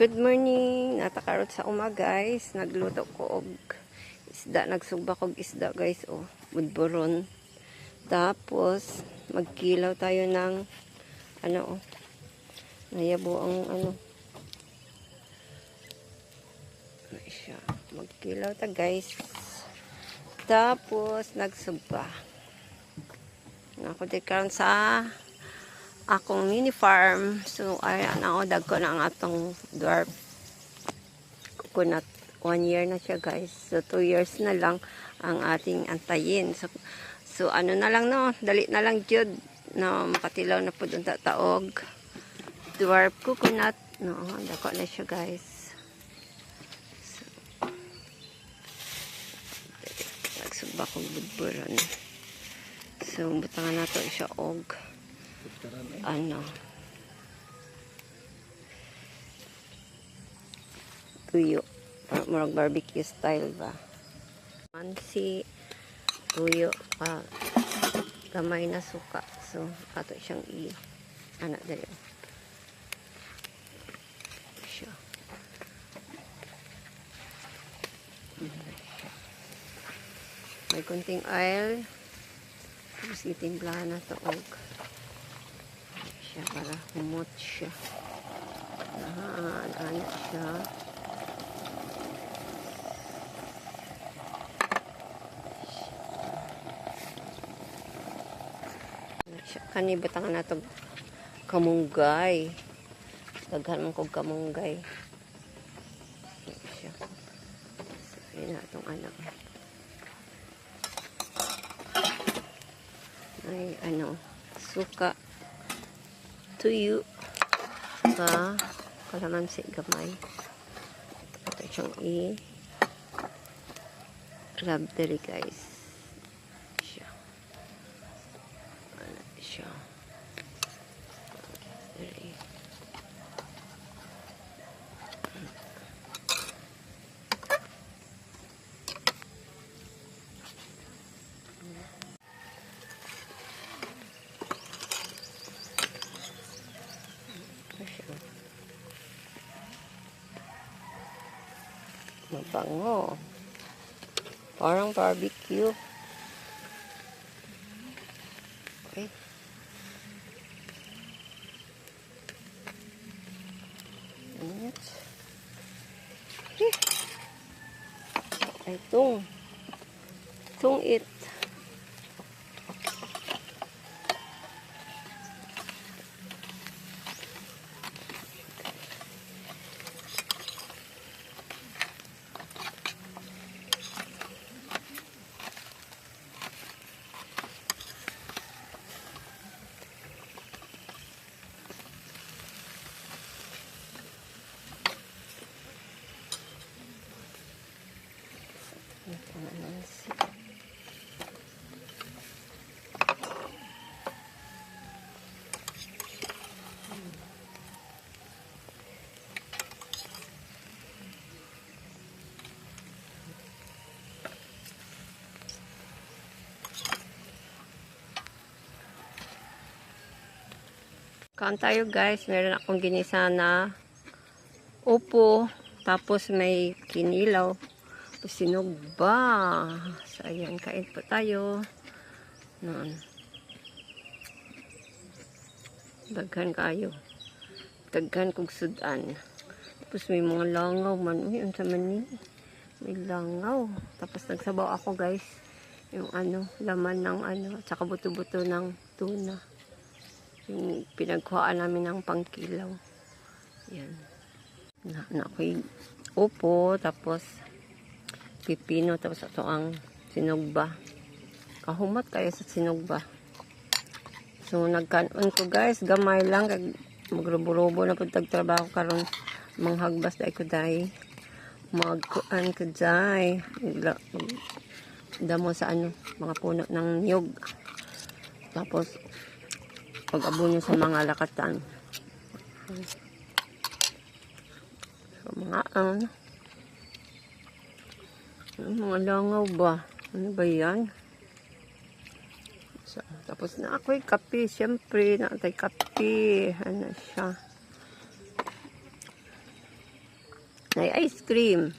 Good morning. Natakarot sa guys. Nagluto ko og isda. Nagsugba ko og isda guys. Oh, budburon. Tapos magkilaw tayo ng nayabo ang siya. Magkilaw ta guys. Tapos nagsugba. Ako di karon sa akong mini farm. So, ayan ako, dagko na ang atong dwarf coconut. 1 year na siya, guys. So, 2 years na lang ang ating antayin. So ano na lang, no? Dali na lang, jud. No, makatilaw na po doon taog. Dwarf coconut. No, dagko na siya, guys. So, nagsugba kong budburon. So, butangan na to siya og tuyo. Murag barbecue style ba. Mansi, tuyo, gamay na suka. So, ato siyang dali. Siya. May kunting oil. Tapos itimplahan na to og siya para humot siya. Ano siya. Kani butangan na to kamunggay. Daghan man kog kamunggay. Siya. So, yun na itong anak. Ay, suka, tuyo, kalamansi gamay. Ito siyang i-rub diri, guys. Siya. Siya. Diri. Mabango. Parang barbecue. Okay. Ay, tung it. Kaon tayo, guys. Meron akong ginisa na upo. Tapos may kinilaw. Tapos sinugba. So, ayan. Kain po tayo. Noon. Daghan kayo. Daghan kong sudan. Tapos may mga langaw man. Uy, unsa man ni? May langaw. Tapos nagsabaw ako, guys. Yung laman ng at saka buto-buto ng tuna. Yung pinagkuhaan namin ng pangkilaw. Yan. Ako'y upo, tapos pipino, tapos ito ang sinugba. Kahumat kayo sa sinugba. So, nagkanon ko, guys. Gamay lang. Magrubo-rubo na pag tagtrabaho karon manghagbas dahil ko dahil. Magkuan ko dahil. Damo sa mga puno ng niyog. Tapos, pag-abo nyo sa mga lakatan. So, mga langaw ba? Ano ba yan? So, tapos na ako'y kape. Siyempre, naatay kape. Ano siya? May ice cream.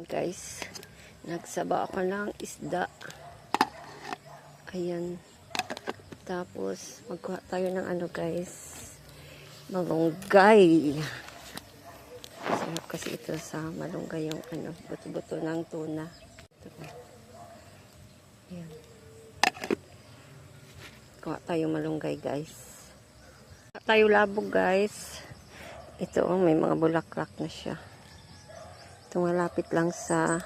Guys, nagsaba ako ng isda. Ayan. Tapos, magkuha tayo ng ano guys. Malunggay. Sarap kasi ito sa malunggay yung ano, buto-buto ng tuna. Ayan. Kuha tayo malunggay guys. Kuha tayo labog guys. Ito may mga bulaklak na siya. Ito malapit lang sa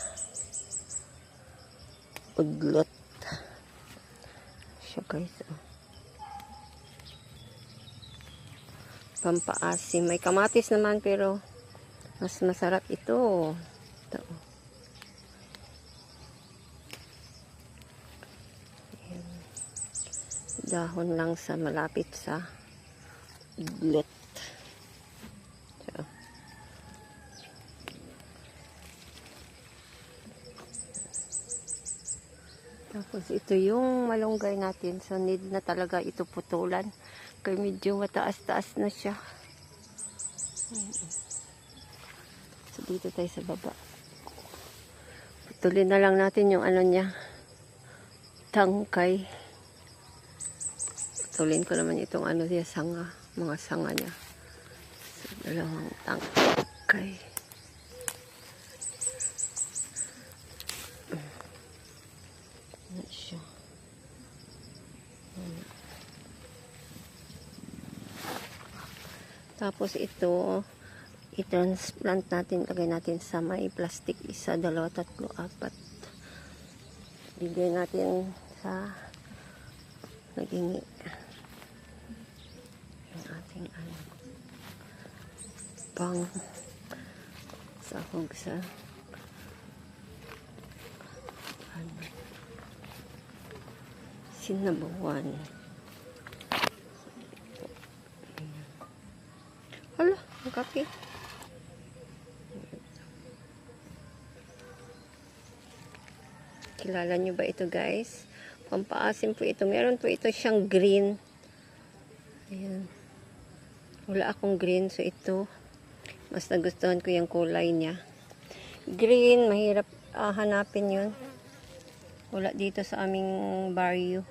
udlot. Siya guys. Pampaasim. May kamatis naman pero mas masarap ito. Ito. Ayan. Dahon lang sa malapit sa udlot. Tapos ito yung malunggay natin. So need na talaga ito putulan. Kaya medyo mataas-taas na siya. So dito tayo sa baba. Putulin na lang natin yung ano niya. Tangkay. Putulin ko naman itong ano niya, sanga. Mga sanga niya. So dalawang tangkay. Siya. Tapos ito i-transplant natin, lagay natin sa may plastic, 1, 2, 3, 4. Bigay natin sa nagingi yung ating ano, pang sahog sa ano, sinabawan. Hala, ang kape. Kilala nyo ba ito guys? Pampaasim po ito. Meron po ito siyang green. Ayan. Wala akong green. So ito, mas nagustuhan ko yung kulay niya. Green, mahirap hanapin yun. Wala dito sa aming barrio.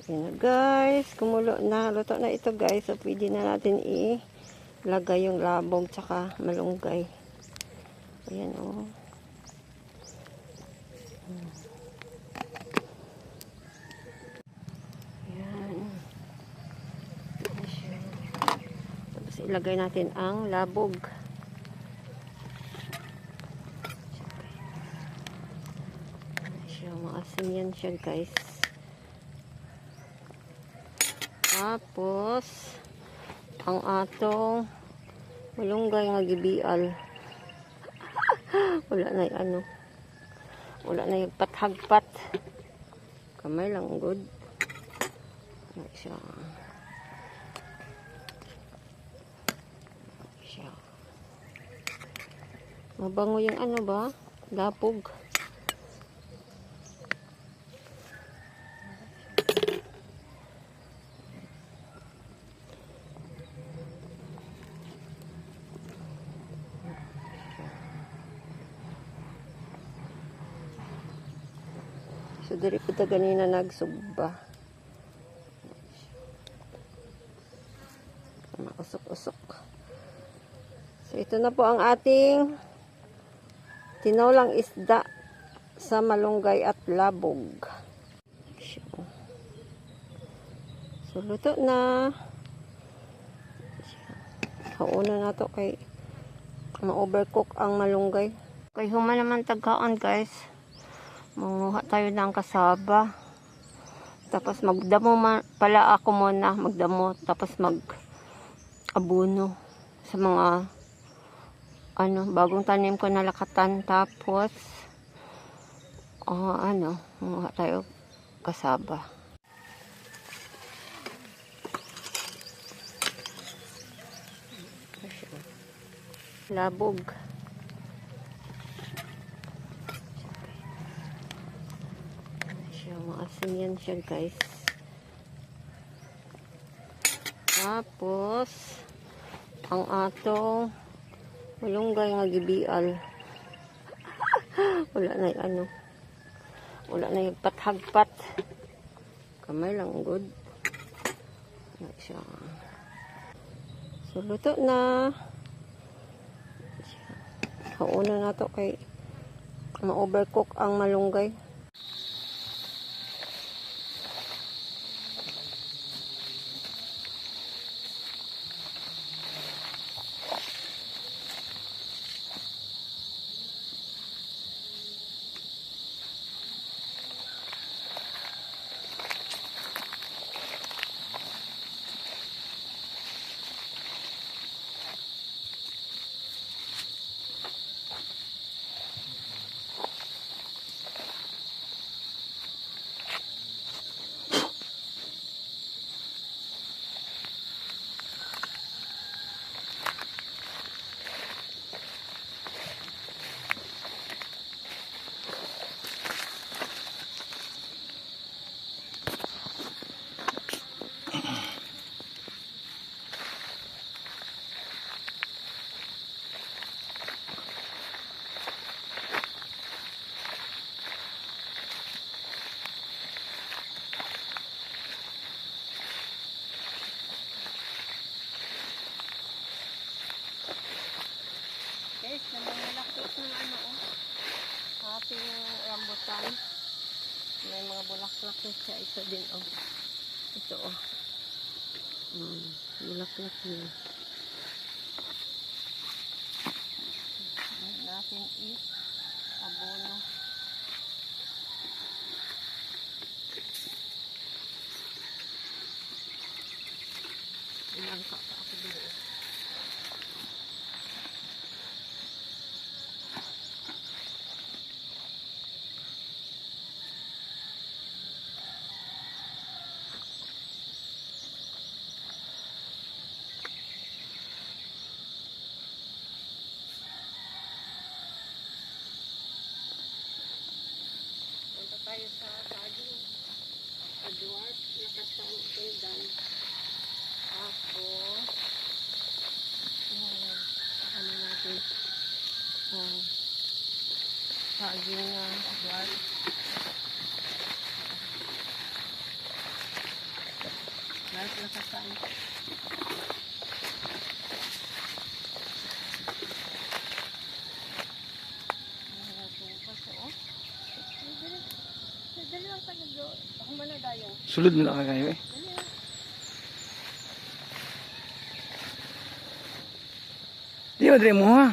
Ayan guys, kumulo na. Luto na ito guys. So pwede na natin ilagay yung labong tsaka malunggay. Ayan o. Ayan. Tapos ilagay natin ang labog. Maasim yan siya guys. Tapos ang atong malunggay nga gibial. Wala na yung ano. Wala na yung pathagpat. Kamay lang good. Ano siya. Mabango yung ano ba? Lapog. So, diri po ta ganina nagsugba. Usok-usok. So, ito na po ang ating tinolang isda sa malunggay at labog. So, luto na. Kauna na to kay ma-overcook ang malunggay. Kay human naman tagkaon guys. Manguha tayo ng kasaba. Tapos magdamo pala ako muna. Magdamo. Tapos mag-abuno sa mga ano, bagong tanim ko na lakatan. Tapos ano, manguha tayo kasaba. Labog. Maasim yan siya guys. Tapos, ang atong malunggay nga gibial. Wala na yung ano. Wala na yung pathagpat. Kamay lang, good. Wala siya. So, luto na. Kauna na to kay ma-overcook ang malunggay. Guys, namangalakot ng ano, ating rambutan. May mga bulaklak na siya. Ito din, oh. Ito, oh. Bulaklak yun. Natin abono. Ilang ka ako dito. Tayo sa saging, sa dwarf, nakatang tindan. Tapos, ano natin, saging na dwarf. Dwarf nakatang. Sulod mo na kayo eh. Di ba dire mo ha?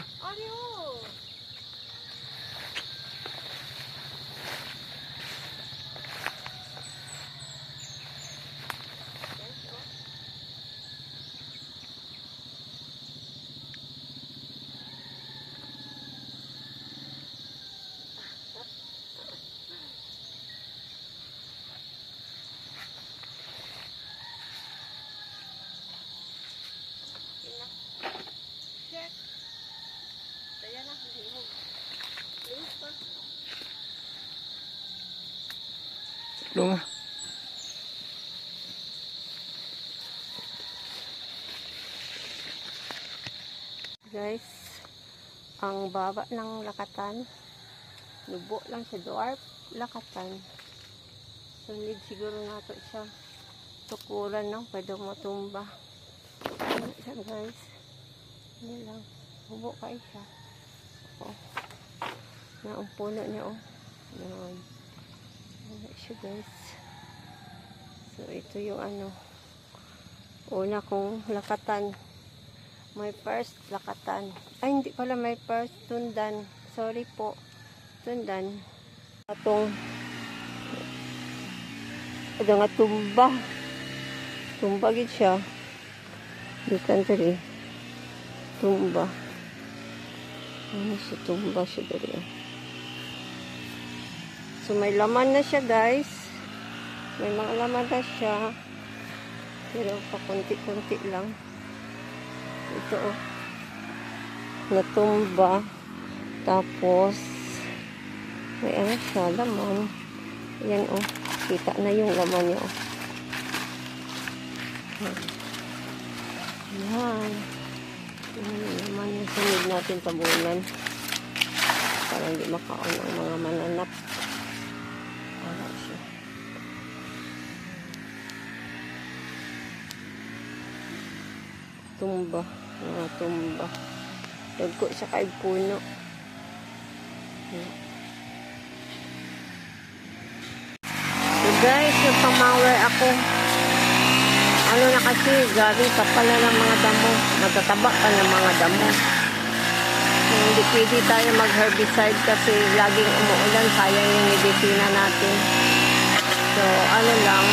Lunga. Guys, ang baba ng lakatan, lubo lang sa dwarf lakatan. Sunod siguro nato siya tukuran, no? Pwede matumba. Ano siya, guys? Ano lang, lubo kayo siya. Oh, naong puno niya, oh. Yan. Ano siya, guys? So, ito yung ano, una kong lakatan. My first lakatan. Ay, hindi pala my first tundan. Sorry po. Tundan. Atong ada nga tumba. Tumba gid siya. Bukan diri. Tumba. Ano siya? Tumba siya diri. So, may laman na siya, guys. May mga laman na siya. Pero pa konti-konti lang. Ito, oh. Natumba. Tapos, may ano siya, laman. Ayan, oh. Kita na yung laman niya, oh. Yan. Yan naman yung sunod natin tabunan. Para hindi makaon ang mga mananap. Para siya. Tumba. Mga tumba. Dagko siya kay puno. Yan. So guys, nagpamawer ako. Ano na kasi, galing pa pala ng mga damo. Matataba pa ng mga damo. So, hindi pwede tayo mag-herbicide kasi laging umuulan. Sayang yung medisina natin. So, ano lang,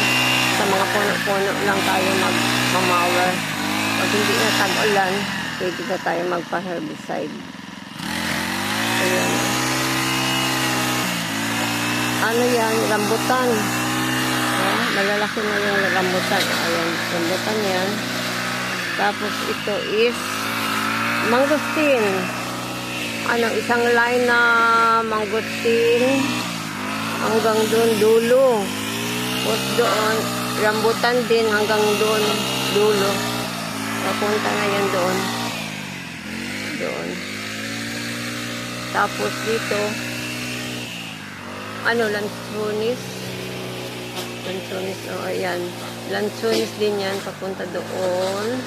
sa mga puno-puno lang tayo mag-mower. Pag hindi na tag-ulan, pwede na tayo magpa-herbicide. Ayan. Ano yan? Rambutan. Malalaki na yung rambutan. Ayan, rambutan yan. Tapos ito is mangosteen. Ano, isang line na mangosteen hanggang doon dulo. Tapos doon, rambutan din hanggang doon dulo. Papunta na yan doon. Doon. Tapos dito, ano, lansunis. Lansunis, oh, ayan. Lansunis din yan, papunta doon.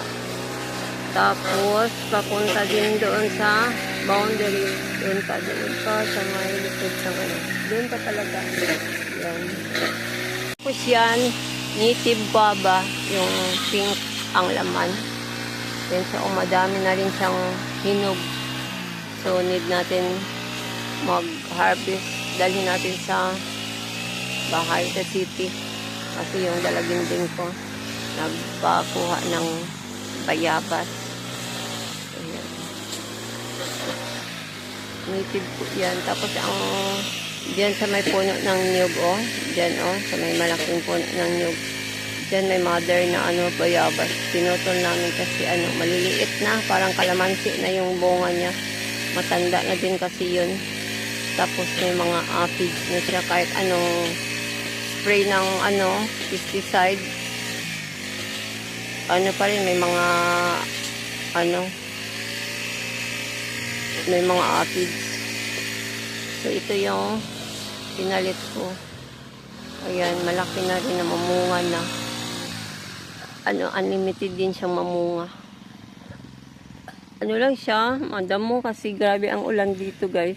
Tapos, papunta din doon sa boundary. Doon pa sa may likod sa ano. Doon pa talaga. Yan. Tapos yan, native guava, yung pink ang laman. Yan, so, madami na rin siyang hinog. So, need natin mag-harvest. Dalhin natin sa bahay sa city. Kasi yung dalaginding ko nagpakuha ng bayabas. Ayan. Native po yan. Tapos ang diyan sa may puno ng niyog, oh. Diyan, oh. Sa may malaking puno ng niyog. Diyan may mother na ano, bayabas. Pinutol namin kasi ano, maliliit na. Parang kalamansi na yung bunga niya. Matanda na din kasi yun. Tapos may mga aphids na siya kahit ano spray ng ano, pesticide. Ano pa rin, may mga ano, may mga aphids. So ito yung pinalit ko. Ayan, malaki na rin na mamunga na. Ano, unlimited din siyang mamunga. Ano lang siya, madamo kasi grabe ang ulan dito, guys.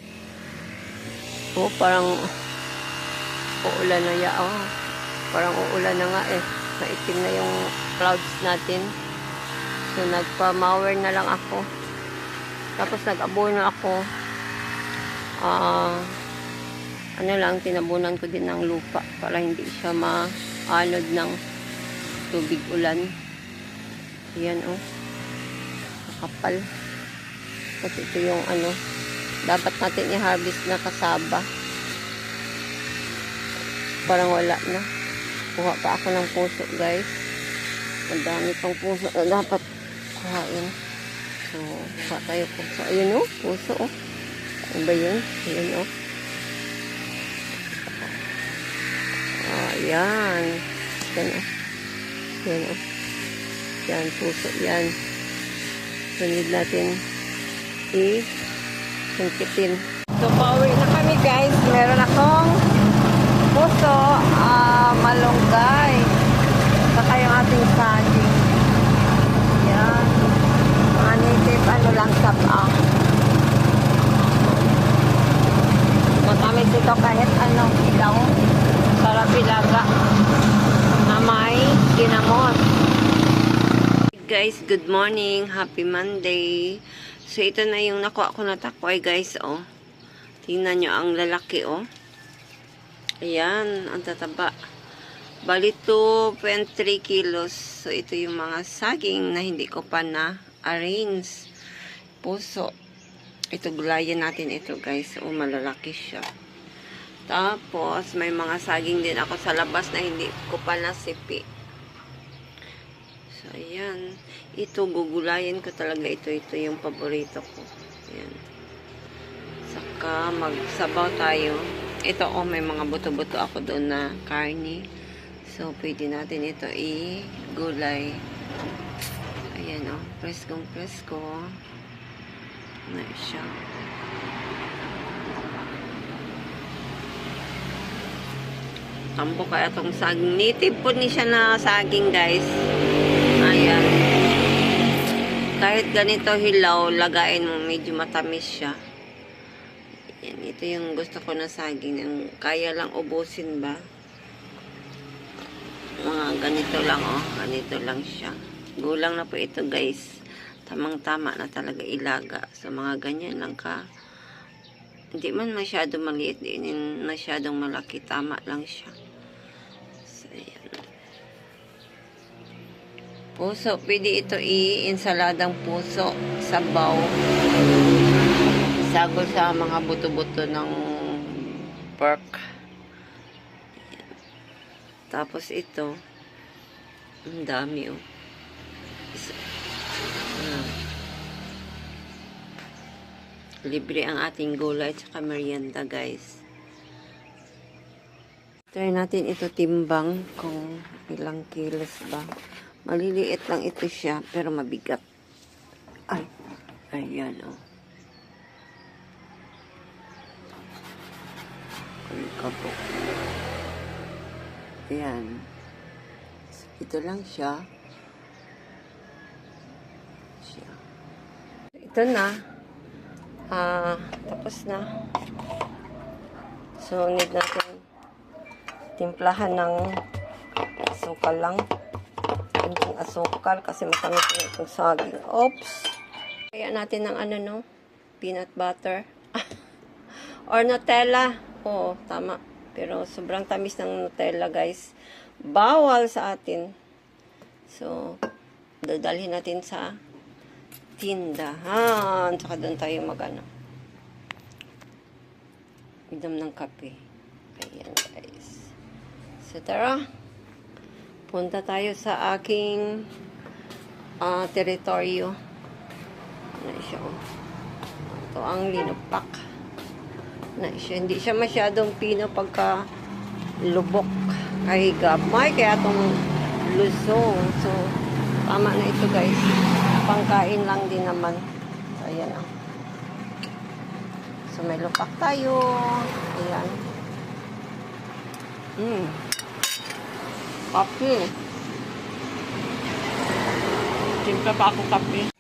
Oh, parang uulan na ya. Oh, parang uulan na nga eh. Maitim na yung clouds natin. So, nagpa-mower na lang ako. Tapos, nag-abono ako. Ano lang, tinabunan ko din ng lupa para hindi siya maalod ng tubig ulan. Ayan, oh. Nakapal. Kasi ito yung ano, dapat natin i-harvest na kasaba. Parang wala na. Kuha pa ako ng puso, guys. Madami pang puso na dapat kuhain. So, kuha tayo puso. Ayun, oh. Puso, oh. Ano ba yun? Ayun, oh. Ayan. Yan, oh. Yan, oh. Yan, puso. Yan. Sunod natin i-sungkitin. So, pauwi na kami, guys. Meron akong puso, malunggay, saka yung ating saging. Yan. Mga native, ano lang, sabang. Matamis ito kahit anong ilaw. Sarap ilaga na may ginamos. Guys, good morning. Happy Monday. So, ito na yung nakuha ko na takway, guys, oh. Tingnan nyo ang lalaki, oh. Ayan, ang tataba. Bali 2.3 kilos. So, ito yung mga saging na hindi ko pa na-arrange. Puso. Ito, gulayan natin ito, guys. O, malalaki siya. Tapos, may mga saging din ako sa labas na hindi ko pa nasipi. So, ayan. Ito, gugulayan ko talaga ito. Ito yung paborito ko. Ayan. Saka, magsabaw tayo. Ito, oh, may mga buto-buto ako doon na karne. So, pwede natin ito i-gulay. Ayan o, preskong presko. Na siya. Tampo kaya itong saging. Native po ni siya na saging, guys. Ayan. Kahit ganito hilaw, lagain mo, medyo matamis siya. Ayan, ito yung gusto ko na saging. Yung kaya lang ubusin ba? Mga ganito lang, oh. Ganito lang siya. Gulang na po ito, guys. Tamang-tama na talaga ilaga. So, mga ganyan lang ka. Hindi man masyado maliit, hindi masyadong malaki. Tama lang siya. So, ayan. Puso. Pwede ito i-insaladang puso. Sabaw. Sagol sa mga buto-buto ng pork. Ayan. Tapos ito. Ang dami, oh. Libre ang ating gulay at saka merienda, guys. Try natin ito timbang kung ilang kilos ba. Maliliit lang ito siya, pero mabigat. Ay, ayan, oh. Kapok. Ayan. Ito lang siya. Ito na. Tapos na. So, need natin timplahan ng asukal lang. Kunting asukal kasi matamis na itong saging. Oops! Kaya natin ng ano, no? Peanut butter. Or Nutella. Oo, tama. Pero sobrang tamis ng Nutella, guys. Bawal sa atin. So, dadalhin natin sa tindahan. Tsaka doon tayo mag-ano. Inom ng kape. Ayan, guys. So, tara. Punta tayo sa aking teritoryo. Ano siya, oh. Ito ang linupak. Na siya. Hindi siya masyadong pino pagka lubok. Kahigap. May kaya itong lusong. So, tama na ito, guys. Pangkain lang din naman. So, ayan, oh. So, may lupak tayo. Ayan. Kape. Timpla pa ako kape.